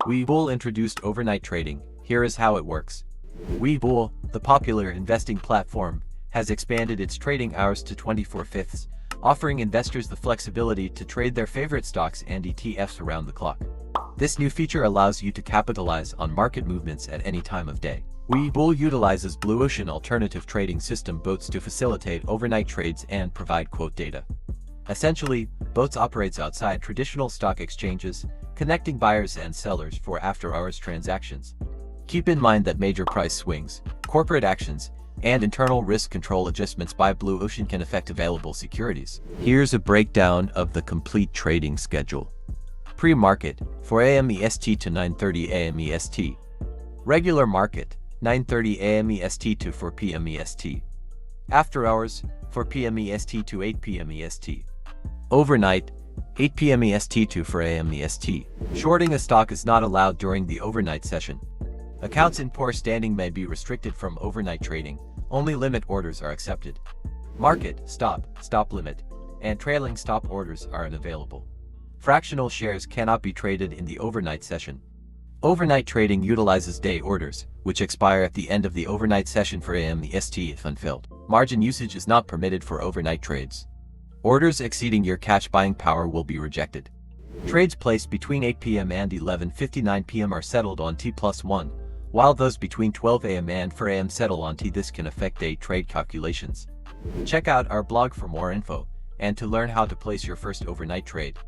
Webull introduced overnight trading. Here is how it works. Webull, the popular investing platform, has expanded its trading hours to 24/5, offering investors the flexibility to trade their favorite stocks and ETFs around the clock. This new feature allows you to capitalize on market movements at any time of day. Webull utilizes Blue Ocean alternative trading system bots to facilitate overnight trades and provide quote data. Essentially, bots operates outside traditional stock exchanges, connecting buyers and sellers for after-hours transactions. Keep in mind that major price swings, corporate actions, and internal risk control adjustments by Blue Ocean can affect available securities. Here's a breakdown of the complete trading schedule. Pre-market, 4 a.m. EST to 9:30 a.m. EST. Regular market, 9:30 a.m. EST to 4 p.m. EST. After hours, 4 p.m. EST to 8 p.m. EST. Overnight, 8 p.m. EST to 4 a.m. EST. Shorting a stock is not allowed during the overnight session. Accounts in poor standing may be restricted from overnight trading. Only limit orders are accepted. Market, stop limit, and trailing stop orders are unavailable. Fractional shares cannot be traded in the overnight session. Overnight trading utilizes day orders, which expire at the end of the overnight session for AM EST if unfilled. Margin usage is not permitted for overnight trades. Orders exceeding your cash buying power will be rejected. Trades placed between 8 p.m. and 11:59 p.m. are settled on T+1, while those between 12 a.m. and 4 a.m. settle on T. This can affect day trade calculations. Check out our blog for more info and to learn how to place your first overnight trade.